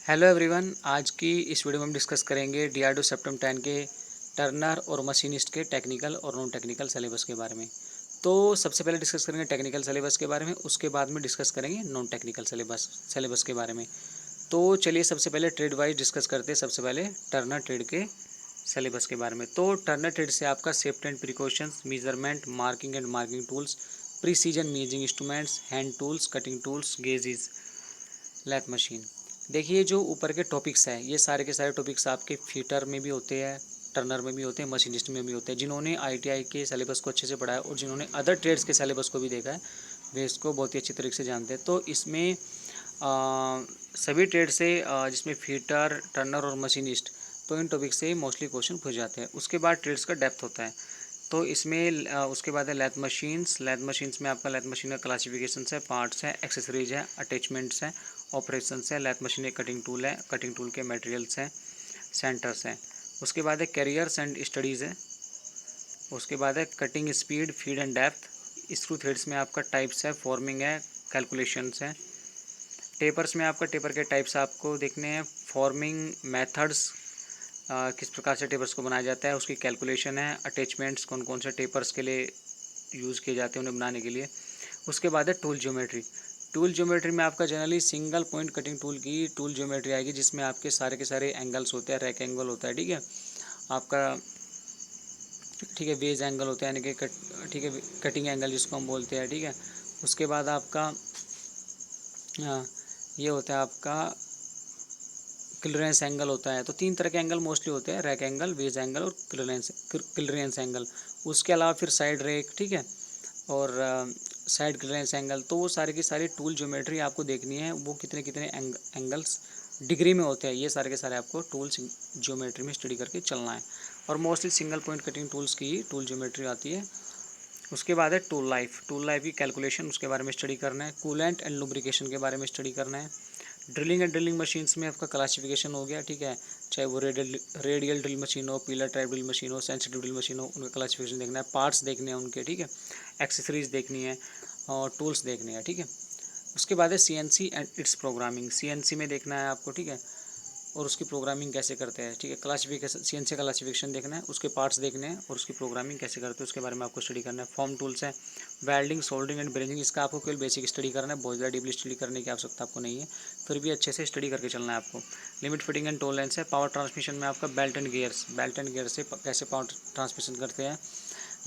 Hello everyone. आज की इस वीडियो में हम डिस्कस करेंगे डीआरडीओ सेप्टेम 10 के टर्नर और मशीनिस्ट के टेक्निकल और नॉन टेक्निकल सिलेबस के बारे में। तो सबसे पहले डिस्कस करेंगे टेक्निकल सिलेबस के बारे में, उसके बाद में डिस्कस करेंगे नॉन टेक्निकल सिलेबस के बारे में। तो चलिए सबसे पहले ट्रेड वाइज डिस्कस करते हैं। सबसे पहले टर्नर ट्रेड के सिलेबस के बारे में। तो टर्नर ट्रेड से आपका safety and precautions, measurement, marking and marking tools, precision measuring instruments, hand tools, cutting tools, gauges, lathe machine. देखिए जो ऊपर के टॉपिक्स हैं ये सारे के सारे टॉपिक्स आपके फीटर में भी होते हैं, टर्नर में भी होते हैं, मशीनिस्ट में भी होते हैं। जिन्होंने आईटीआई के सिलेबस को अच्छे से पढ़ा है और जिन्होंने अदर ट्रेड्स के सिलेबस को भी देखा है वे इसको बहुत ही अच्छी तरीके से जानते हैं। तो इसमें सभी ट्रेड से जिसमें फीटर, टर्नर और मशीनिस्ट, तो इन टॉपिक से मोस्टली क्वेश्चन पूछ जाते हैं। उसके बाद ट्रेड्स का डेप्थ होता है। तो इसमें उसके बाद है लैथ मशीन्स। लैथ मशीन्स में आपका लैथ मशीन का क्लासिफिकेशन है, पार्ट्स हैं, एक्सेसरीज है, अटैचमेंट्स हैं, ऑपरेशंस है। लैथ मशीन एक कटिंग टूल है, कटिंग टूल के मटेरियल्स हैं, सेंटर्स हैं। उसके बाद है कैरियर्स एंड स्टडीज़ है। उसके बाद है cutting speed, feed and depth. Screw threads में आपका टाइप्स है, फॉर्मिंग है, कैलकुलेशंस है। टेपर्स में आपका टेपर के टाइप्स आपको देखने हैं, फॉर्मिंग मेथड्स, किस प्रकार से टेपर्स को बनाया जाता है, उसकी कैलकुलेशन है, अटैचमेंट्स कौन कौन से टेपर्स के लिए यूज़ किए जाते हैं उन्हें बनाने के लिए। उसके बाद है टूल ज्योमेट्री। टूल ज्योमेट्री में आपका generally single point cutting tool की टूल ज्योमेट्री आएगी, जिसमें आपके सारे के सारे एंगल्स होते हैं, रैक एंगल होता है, ठीक है आपका, ठीक है वेज एंगल होता है, यानी कि ठीक है कटिंग एंगल जिसको हम बोलते हैं, ठीक है। उसके बाद आपका ये होता है आपका क्लियरेंस एंगल होता है। तो तीन तरह के एंगल मोस्टली होते हैं, रैक एंगल, वेज एंगल और क्लियरेंस एंगल। उसके अलावा फिर साइड रैक, ठीक है, और साइड क्लियरेंस एंगल। तो वो सारी की सारी टूल ज्योमेट्री आपको देखनी है, वो कितने कितने एंगल्स डिग्री में होते हैं, ये सारे के सारे आपको टूल्स ज्योमेट्री में स्टडी करके चलना है। और mostly single point cutting tools की ही टूल ज्योमेट्री आती है। उसके बाद है टूल लाइफ। टूल लाइफ की कैलकुलेशन, उसके बारे में स्टडी करना है। कूलेंट एंड लुब्रिकेशन के बारे में स्टडी करना है। ड्रिलिंग एंड ड्रिलिंग मशीन्स में आपका क्लासिफिकेशन हो गया, ठीक है, चाहे वो रेडियल ड्रिल मशीन हो, पिलर टाइप ड्रिल मशीन हो, सेंसिटिव ड्रिल मशीन हो, उनका क्लासिफिकेशन देखना है, पार्ट्स देखने हैं उनके, ठीक है, एक्सेसरीज देखनी है और टूल्स देखने हैं, ठीक है। उसके बाद है CNC and it's programming. CNC में देखना है आपको, ठीक है, और उसकी प्रोग्रामिंग कैसे करते हैं, ठीक है। क्लासिफिकेशन, सीएनसी का क्लासिफिकेशन देखना है, उसके पार्ट्स देखने हैं और उसकी प्रोग्रामिंग कैसे करते हैं उसके बारे में आपको स्टडी करना है। फॉर्म टूल्स हैं, वेल्डिंग, सोल्डरिंग एंड ब्रेजिंग, इसका आपको केवल बेसिक स्टडी करना है, बहुत ज़्यादा डीपली स्टडी करने की आवश्यकता आपको नहीं है, फिर भी अच्छे से स्टडी करके चलना है आपको। लिमिट फिटिंग एंड टॉलरेंस है। पावर ट्रांसमिशन में आपका belt and gears, belt and gear से कैसे पावर ट्रांसमिशन करते हैं,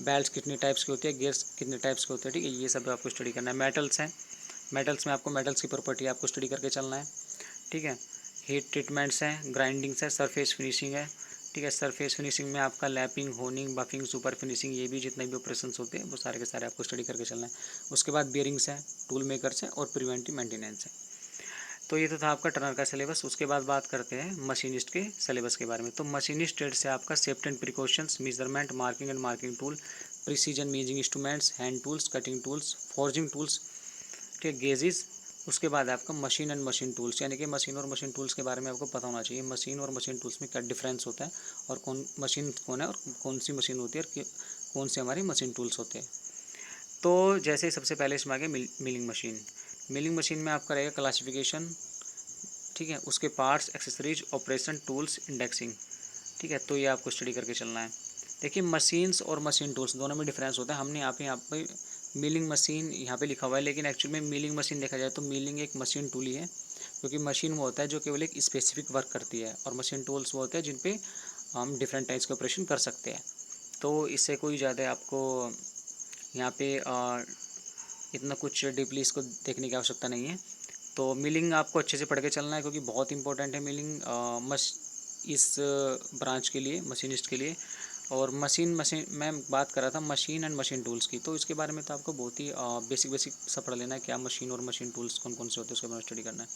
बेल्ट कितने टाइप्स के होते हैं, गियर्स कितने टाइप्स के होते हैं, ठीक है, ये सब आपको स्टडी करना है। मेटल्स हैं, मेटल्स में आपको मेटल्स की प्रॉपर्टी आपको स्टडी करके चलना है, ठीक है। हीट ट्रीटमेंट्स हैं, ग्राइंडिंग्स है, सरफेस फिनिशिंग है, ठीक है। सरफेस फिनिशिंग में आपका lapping, honing, buffing, super finishing, ये भी जितने भी ऑपरेशंस होते हैं वो सारे के सारे आपको स्टडी करके चलना है। उसके बाद बियरिंग्स है, टूल मेकर्स है और प्रिवेंटिव मेंटेनेंस है। तो ये तो था आपका टर्नर का सिलेबस। उसके बाद बात करते हैं मशीनिस्ट के सिलेबस के बारे में। तो मशीनिस्ट ट्रेड से आपका safety and precautions, measurement, marking and marking tool, precision मेजिंग instruments, hand tools, cutting tools, forging tools, ठीक है, गेजेस। उसके बाद आपका मशीन एंड मशीन टूल्स, यानी कि मशीन और मशीन टूल्स के बारे में आपको पता होना चाहिए। मशीन और मशीन टूल्स में क्या डिफरेंस होता है और कौन मशीन कौन है और कौन सी मशीन होती है और कौन से हमारी मशीन टूल्स होते हैं। तो जैसे सबसे पहले इसमें आ गया मिलिंग मशीन। मिलिंग मशीन में आपका रहेगा क्लासिफिकेशन, ठीक है, उसके parts, accessories, operation, tools, indexing, ठीक है। तो ये आपको स्टडी करके चलना है। देखिए मशीन्स और मशीन टूल्स दोनों में डिफरेंस होता है। हमने यहाँ पे मिलिंग मशीन यहाँ पे लिखा हुआ है, लेकिन एक्चुअल में मिलिंग मशीन देखा जाए तो मिलिंग एक मशीन टूल ही है, क्योंकि मशीन वो होता है जो केवल एक स्पेसिफिक वर्क करती है और मशीन टूल्स वो होते हैं जिन पे हम डिफरेंट टाइप्स के ऑपरेशन कर सकते हैं। तो इससे कोई ज़्यादा आपको यहाँ पे इतना कुछ डीपली इसको देखने की आवश्यकता नहीं है। तो मिलिंग आपको अच्छे से पढ़ के चलना है, क्योंकि बहुत इंपॉर्टेंट है मिलिंग इस ब्रांच के लिए, मशीनिस्ट के लिए। और मशीन मैं बात कर रहा था मशीन एंड मशीन टूल्स की, तो इसके बारे में तो आपको बहुत ही बेसिक सा पढ़ लेना है, क्या मशीन और मशीन टूल्स कौन कौन से होते हैं उसके बारे में स्टडी करना है।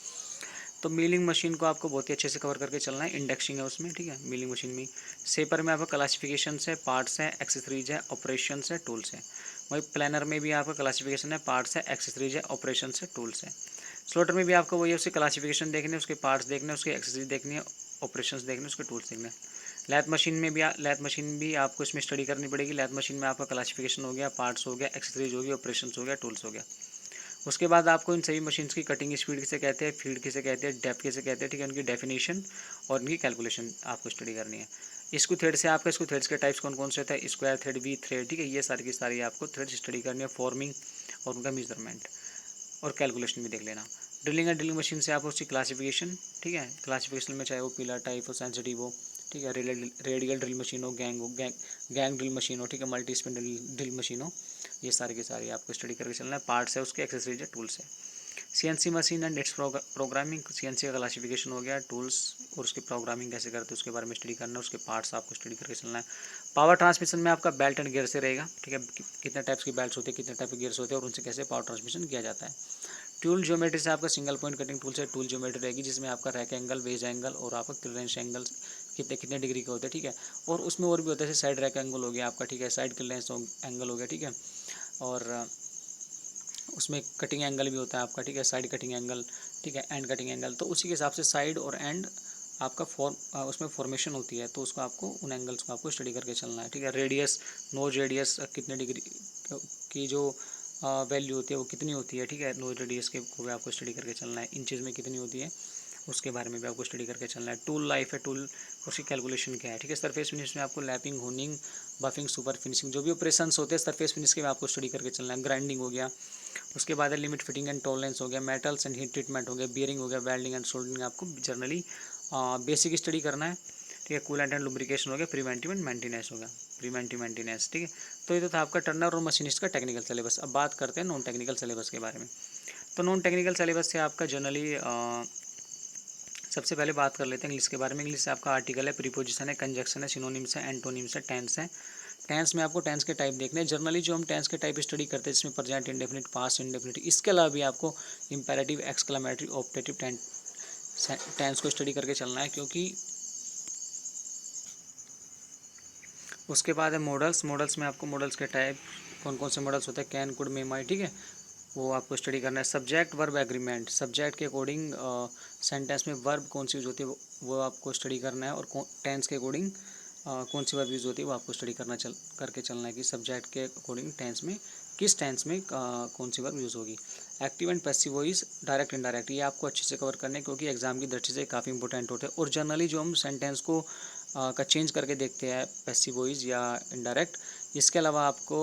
तो मिलिंग मशीन को आपको बहुत ही अच्छे से कवर करके चलना है। इंडेक्सिंग है उसमें, ठीक है, मिलिंग मशीन में। सेपर में आपका क्लासिफिकेशन है, पार्ट्स है, एक्सेसरीज है, ऑपरेशन है, टूल्स है। वही प्लानर में भी आपका क्लासिफिकेशन है, पार्ट्स है, एक्सेसरीज है, ऑपरेशन है, टूल्स है। स्लॉटर में भी आपको वही उसके क्लासिफिकेशन देखने, उसके पार्ट्स देखने, उसके एक्सेसरीज देखनी है, ऑपरेशंस देखने, उसके टूल्स देखने। लैथ मशीन में भी लैथ मशीन भी आपको इसमें स्टडी करनी पड़ेगी। लैथ मशीन में आपका क्लासिफिकेशन हो गया, पार्ट्स हो गया, एक्सेसरीज हो गया, ऑपरेशंस हो गया, टूल्स हो गया। उसके बाद आपको इन सभी मशीन्स की कटिंग स्पीड किसे कहते हैं, फीड किसे कहते हैं, डेप्थ किसे कहते हैं, ठीक है, उनकी डेफिनेशन और उनकी कैलकुलेशन आपको स्टडी करनी है। स्क्रू थ्रेड से आपका स्क्रू थ्रेड्स के टाइप्स कौन कौन से होते हैं, स्क्वायर थ्रेड, वी थ्रेड, ठीक है, ये सारी की सारी आपको थ्रेड्स स्टडी करनी है, फॉर्मिंग और उनका मेजरमेंट और कैलकुलेशन भी देख लेना। ड्रिलिंग एंड ड्रिलिंग मशीन से आप उसकी क्लासिफिकेशन, ठीक है, क्लासिफिकेशन में चाहे वो पिलर टाइप हो, सेंसिटिव हो, ठीक है, रेडियल ड्रिल मशीन हो, गैंग ड्रिल मशीन हो, ठीक है, मल्टी स्पिन ड्रिल मशीन हो, ये सारी की सारी आपको स्टडी करके चलना है। पार्ट्स है उसके, एक्सेसरीज है, टूल्स है। CNC machine and it's programming, CNC का क्लासिफिकेशन हो गया, टूल्स और उसकी प्रोग्रामिंग कैसे करते हैं उसके बारे में स्टडी करना है, उसके पार्ट्स आपको स्टडी करके चलना है। पावर ट्रांसमिशन में आपका बेल्ट एंड गियर से रहेगा, ठीक है, कितने टाइप्स की बेल्ट्स होती है, कितने टाइप के गियर्स होते हैं और उनसे कैसे पावर ट्रांसमिशन किया जाता है। टूल ज्योमेट्री से आपका सिंगल पॉइंट कटिंग टूल से टूल ज्योमेट्री रहेगी, जिसमें आपका रैक एंगल, वेज एंगल और आपका क्लियरेंस एंगल कितने कितने डिग्री के होते हैं, ठीक है, और उसमें और भी होता है, जैसे साइड रैक एंगल हो गया आपका, ठीक है, साइड क्लियरेंस एंगल हो गया, ठीक है, और उसमें कटिंग एंगल भी होता है आपका, ठीक है, साइड कटिंग एंगल, ठीक है, एंड कटिंग एंगल, तो उसी के हिसाब से साइड और एंड आपका उसमें फॉर्मेशन होती है, तो उसको आपको उन एंगल्स को आपको स्टडी करके चलना है, ठीक है। रेडियस, नोज रेडियस कितने डिग्री की जो वैल्यू होती है वो कितनी होती है, ठीक है, नोज रेडियस के को भी आपको स्टडी करके चलना है। इंचेस में कितनी होती है उसके बारे में भी आपको स्टडी करके चलना है। टूल लाइफ है, टूल उसकी कैलकुलेशन क्या है, ठीक है। सरफेस फिनिश में आपको lapping, honing, buffing, super finishing, जो भी ऑपरेशंस होते हैं सरफेस फिनिश के भी आपको स्टडी करके चलना है। ग्राइंडिंग हो गया, उसके बाद है लिमिट फिटिंग एंड टॉलरेंस हो गया, मेटल्स एंड हीट ट्रीटमेंट हो गया, बियरिंग हो गया, वेल्डिंग एंड सोल्डरिंग आपको जनरली बेसिक स्टडी करना है, ठीक है। कूलेंट एंड लुब्रिकेशन हो गया, प्रिवेंटिव एंड मेंटेनेंस हो गया, प्रिवेंटिव मेंटेनेंस, ठीक है। तो ये तो था आपका टर्नर और मशीनिस्ट का टेक्निकल सिलेबस। अब बात करते हैं नॉन टेक्निकल सिलेबस के बारे में। तो नॉन टेक्निकल सिलेबस से आपका जनरली सबसे पहले बात कर लेते हैं इंग्लिश के बारे में। इंग्लिश से आपका आर्टिकल है, प्रीपोजिशन है, कंजक्शन है, सिनोनिम्स है, एंटोनिम्स है, टेंस है। टेंस में आपको टेंस के टाइप देखने हैं। जनरली जो हम टेंस के टाइप स्टडी करते हैं जिसमें प्रेजेंट इंडेफिनिट, पास्ट इंडेफिनिट, इसके अलावा भी आपको इंपेरेटिव, एक्सक्लेमेटरी, ऑप्टेटिव टेंस को स्टडी करके चलना है, क्योंकि उसके बाद है मॉडल्स। मॉडल्स में आपको मॉडल्स के टाइप कौन कौन से मॉडल्स होते हैं, कैन, कुड, मे, माई, ठीक है, वो आपको स्टडी करना है। सब्जेक्ट, वर्ब, एग्रीमेंट, सब्जेक्ट के अकॉर्डिंग सेंटेंस में वर्ब कौन सी यूज होती है वो आपको स्टडी करना है, और टेंस के अकॉर्डिंग कौन सी वर्ब यूज होती है वो आपको स्टडी करके चलना है कि सब्जेक्ट के अकॉर्डिंग टेंस में किस टेंस में कौन सी वर्ब यूज़ होगी। Active and passive voice, direct indirect, ये आपको अच्छे से कवर करना है क्योंकि एग्जाम की दृष्टि से काफ़ी इंपॉर्टेंट होते हैं। और जनरली जो हम सेंटेंस को का चेंज करके देखते हैं, पैसिव वॉइस या इनडायरेक्ट, इसके अलावा आपको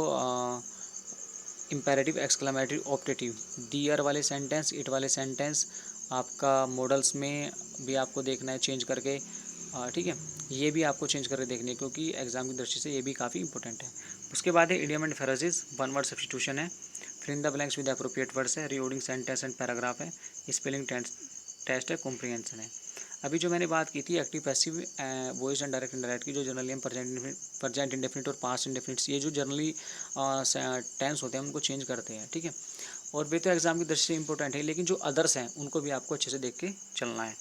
इम्पेरेटिव, एक्सक्लेमेटरी, ऑप्टेटिव, दियर वाले सेंटेंस, इट वाले सेंटेंस आपका मॉडल्स में भी आपको देखना है चेंज करके, ठीक है, ये भी आपको चेंज करके देखनी है क्योंकि एग्जाम की दृष्टि से ये भी काफ़ी इंपॉर्टेंट है। उसके बाद है idiom and phrases, one word substitution है, fill in the blanks with appropriate words है, रीओडिंग सेंटेंस एंड पैराग्राफ है, स्पेलिंग टेस्ट है, कॉम्प्रिहेंशन है। अभी जो मैंने बात की थी active, passive, voice and direct indirect की, जो जनरली हम प्रेजेंट इंडेफिनिट और पास्ट इंडेफिनिट्स, ये जो जनरली टेंस होते हैं उनको चेंज करते हैं, ठीक है, और वे तो एग्जाम की दृष्टि से इंपॉर्टेंट है, लेकिन जो अदर्स हैं उनको भी आपको अच्छे से देख के चलना है।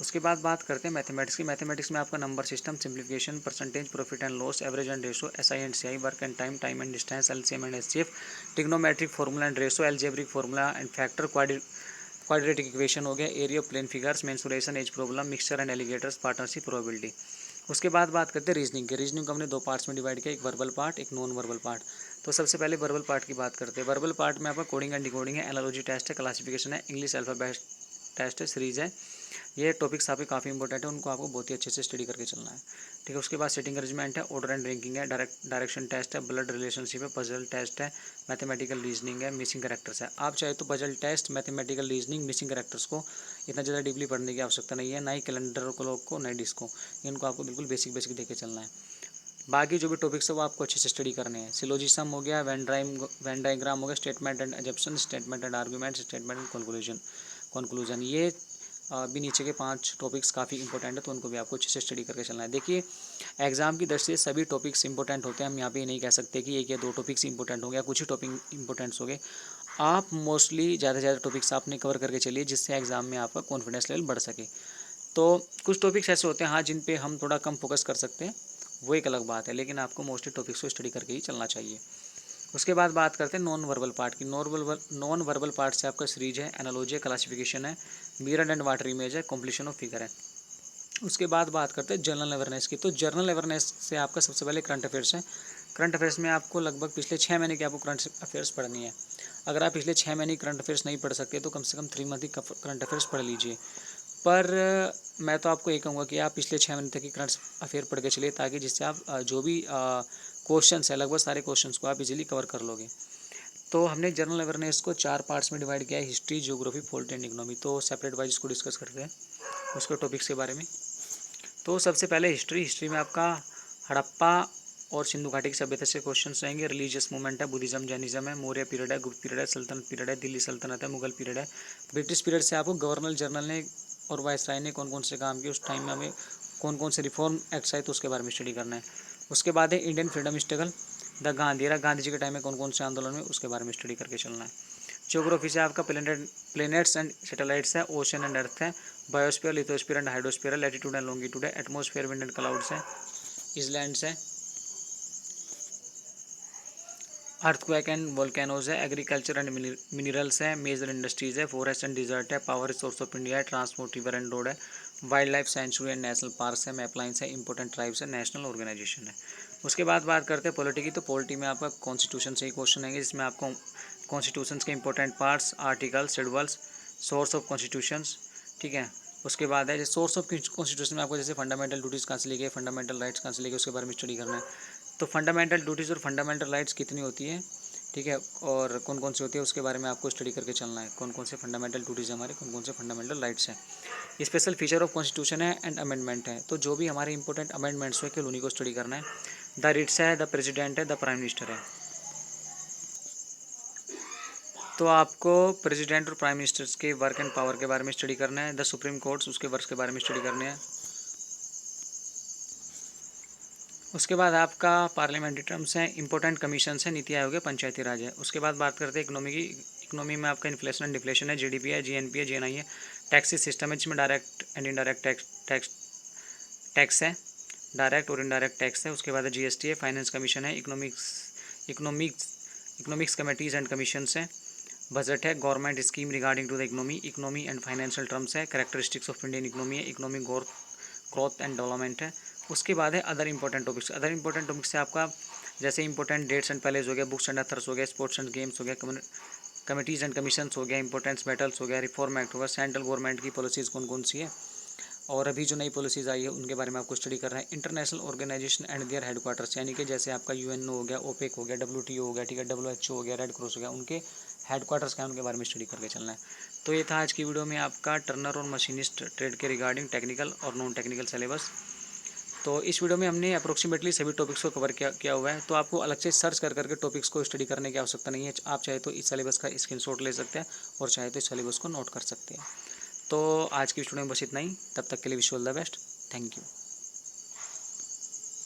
उसके बाद बात करते हैं मैथमेटिक्स की। मैथमेटिक्स में आपका number system, simplification, percentage, profit and loss, average and ratio, SI and CI, work and time, time and distance, LCM and HCF, trigonometric formula and ratio, algebraic formula and factor, quadratic equation हो गया, area of plane figures, mensuration, age problem, mixture and alligations, partnership, probability. उसके बाद बात करते हैं reasoning के। Reasoning को हमने दो पार्ट्स में डिवाइड किया, एक वर्बल पार्ट, एक नॉन वर्बल पार्ट। तो सबसे पहले वर्बल पार्ट की बात करते हैं। वर्बल पार्ट में आपका कोडिंग एंड डिकोडिंग है, एनालॉजी टेस्ट है, क्लासिफिकेशन है, इंग्लिश अल्फाबेट टेस्ट है, सीरीज है। ये टॉपिक्स आपके काफ़ी इंपॉर्टेंट है, उनको आपको बहुत ही अच्छे से स्टडी करके चलना है, ठीक है। उसके बाद सेटिंग अरेंजमेंट है, ऑर्डर एंड रैंकिंग है, डायरेक्शन टेस्ट है, ब्लड रिलेशनशिप है, पजल टेस्ट है, मैथमेटिकल रीजनिंग है, मिसिंग कैरेक्टर्स है। आप चाहे तो puzzle test, mathematical reasoning, missing characters को इतना ज़्यादा डीपली पढ़ने की आवश्यकता नहीं है, ना ही कैलेंडर को, ना ही डिस्को, इनको आपको बिल्कुल बेसिक बेसिक देके चलना है। बाकी जो भी टॉपिक्स है वो आपको अच्छे से स्टडी करने हैं। सिलोजिज्म हो गया, वेन डायग्राम हो गया, statement and assumption, statement and argument, statement and conclusion, ये भी नीचे के 5 टॉपिक्स काफ़ी इंपॉर्टेंट है, तो उनको भी आपको अच्छे से स्टडी करके चलना है। देखिए एग्जाम की दृष्टि से सभी टॉपिक्स इंपॉर्टेंट होते हैं, हम यहाँ पे नहीं कह सकते कि एक या दो टॉपिक्स इंपॉर्टेंट हो गया, कुछ ही टॉपिक इंपॉर्टेंट्स हो गए। आप मोस्टली ज़्यादा से ज़्यादा टॉपिक्स आपने कवर करके चलिए जिससे एग्जाम में आपका कॉन्फिडेंस लेवल बढ़ सके। तो कुछ टॉपिक्स ऐसे होते हैं हाँ जिन पे हम थोड़ा कम फोकस कर सकते हैं, वो एक अलग बात है, लेकिन आपको मोस्टली टॉपिक्स को स्टडी करके ही चलना चाहिए। उसके बाद बात करते हैं नॉन वर्बल पार्ट की। नॉन वर्बल पार्ट से आपका सीरीज है, एनालॉजी है, क्लासिफिकेशन है, मिरर एंड वाटर इमेज है, कॉम्प्लीशन ऑफ फिगर है। उसके बाद बात करते हैं जनरल अवेयरनेस की। तो जनरल अवेयरनेस से आपका सबसे पहले करंट अफेयर्स है। करंट अफेयर्स में आपको लगभग पिछले 6 महीने की आपको करंट अफेयर्स पढ़नी है। अगर आप पिछले 6 महीने करंट अफेयर्स नहीं पढ़ सकते तो कम से कम 3 मंथ की करंट अफेयर्स पढ़ लीजिए। पर मैं तो आपको ये कहूँगा कि आप पिछले 6 महीने तक की करंट अफेयर पढ़ के चलिए, ताकि जिससे आप जो भी क्वेश्चंस है लगभग सारे क्वेश्चंस को आप इजीली कवर कर लोगे। तो हमने जनरल अवेयरनेस को 4 पार्ट्स में डिवाइड किया है, history, geography, polity and economy. तो सेपरेट वाइज इसको डिस्कस करते हैं उसके टॉपिक्स के बारे में। तो सबसे पहले हिस्ट्री में आपका हड़प्पा और सिंधु घाटी की सभ्यता से क्वेश्चन रहेंगे। रिलीजियस मूवमेंट है, बुद्धिज्म, जैनिज्म है, मौर्य पीरियड है, गुप्त पीरियड है, सल्तनत पीरियड है, दिल्ली सल्तनत है, मुगल पीरियड है। ब्रिटिश पीरियड से आपको गवर्नर जनरल ने और वायसराय ने कौन कौन से काम किए, उस टाइम में हमें कौन कौन से रिफॉर्म एक्ट्स आए तो उसके बारे में स्टडी करना है। उसके बाद है Indian freedom struggle, the Gandhi era, Gandhi ji के टाइम में कौन कौन से आंदोलन में, उसके बारे में स्टडी करके चलना है। ज्योग्राफी से आपका प्लेनेट्स एंड सैटेलाइट्स है, ओशन एंड अर्थ है, biosphere, lithosphere and hydrosphere, latitude and longitude है, एटमॉस्फेयर, विंड एंड क्लाउड्स है, इसलैंड्स है, अर्थक्वेक एंड वोल्केनोज है, एग्रीकल्चर एंड मिनरल्स है, मेजर इंडस्ट्रीज है, फॉरेस्ट एंड डिजर्ट है, पावर रिसोर्स ऑफ इंडिया है, ट्रांसपोर्ट, रिवर एंड रोड है, wild life sanctuary and national parks है, मैपलाइंस है, इंपॉर्टेंट ट्राइब्स है, नेशनल ऑर्गेनाइजेशन है। उसके बाद बात करते हैं पॉलिटी की। तो पॉलिटी में आपका कॉन्स्टिट्यूशन से ही क्वेश्चन आएंगे, जिसमें आपको कॉन्स्टिट्यूशन के important parts, articles, schedules, source of constitutions, ठीक है। उसके बाद है सोर्स ऑफ कॉन्स्टिट्यूशन में आपको जैसे फंडामेंटल ड्यूटीज़ कहाँ से ली गई, फंडामेंटल राइट्स कहाँ से ली गई, उसके बारे में स्टडी करना है। तो फंडामेंटल ड्यूटीज़ और फंडामेंटल राइट्स कितनी होती है, ठीक है, और कौन कौन सी होती है उसके बारे में आपको स्टडी करके चलना है। कौन कौन से फंडामेंटल ड्यूटीज़ हमारे, कौन कौन से फंडामेंटल राइट्स हैं। स्पेशल फीचर ऑफ कॉन्स्टिट्यूशन है एंड अमेंडमेंट है, तो जो भी हमारे इंपॉर्टेंट अमेंडमेंट्स हुए केवल उन्हीं को स्टडी करना है। द रिट्स है, द प्रेसिडेंट है, द प्राइम मिनिस्टर है। तो आपको प्रेसिडेंट और प्राइम मिनिस्टर्स के वर्क एंड पावर के बारे में स्टडी करना है। द सुप्रीम कोर्ट्स, उसके वर्क के बारे में स्टडी करने हैं। उसके बाद आपका पार्लियामेंट्री टर्म्स हैं, इंपॉर्टेंट कमीशंस हैं, नीति आयोग है, पंचायती राज है। उसके बाद बात करते हैं इकोनॉमी की। इकोनॉमी में आपका इन्फ्लेशन एंड डिफ्लेशन है, जीडीपी है, जीएनपी है, जीएनआई है, टैक्सेस सिस्टम है, जिसमें डायरेक्ट एंड इनडायरेक्ट टैक्स है, डायरेक्ट और इनडायरेक्ट टैक्स है। उसके बाद है जीएसटी है, फाइनेंस कमीशन है, इकोनॉमिक्स कमेटीज एंड कमीशंस है, बजट है, government scheme regarding to the economy and financial terms है, कैरेक्टरिस्टिक्स ऑफ इंडियन इकोनॉमी है, इकोनॉमिक ग्रोथ एंड डेवलपमेंट है। उसके बाद है other important topics. Other important topics से आपका जैसे इंपॉर्टेंट डेट्स एंड पैलेस हो गया, बुक्स एंड अथर्स हो गया, स्पोर्ट्स एंड गेम्स हो गया, कमिटीज़ एंड कमीशंस हो गया, इंपॉर्टेंस बैटल्स हो गया, रिफॉर्म एक्ट हो गया, सेंट्रल गवर्नमेंट की पॉलिसीज़ कौन कौन सी है, और अभी जो नई पॉलिसीज़ आई है उनके बारे में आपको स्टडी कर रहे हैं। International organization and their headquarters, यानी कि जैसे आपका यूएनओ हो गया, ओपेक हो गया, डब्ल्यूटीओ हो गया, ठीक है, डब्ल्यूएचओ हो गया, रेड क्रॉस हो गया, उनके हेडक्वार्टर्स क्या है उनके बारे में स्टडी करके चलना है। तो ये था आज की वीडियो में आपका टर्नर और मशीनिस्ट ट्रेड के रिगार्डिंग टेक्निकल और नॉन टेक्निकल सिलेबस। तो इस वीडियो में हमने अप्रोक्सीमेटली सभी टॉपिक्स को कवर किया हुआ है। तो आपको अलग से सर्च करके टॉपिक्स को स्टडी करने की आवश्यकता नहीं है। आप चाहे तो इस सिलेबस का स्क्रीनशॉट ले सकते हैं और चाहे तो इस सिलेबस को नोट कर सकते हैं। तो आज की वीडियो में बस इतना ही। तब तक के लिए wish you all the best. Thank you.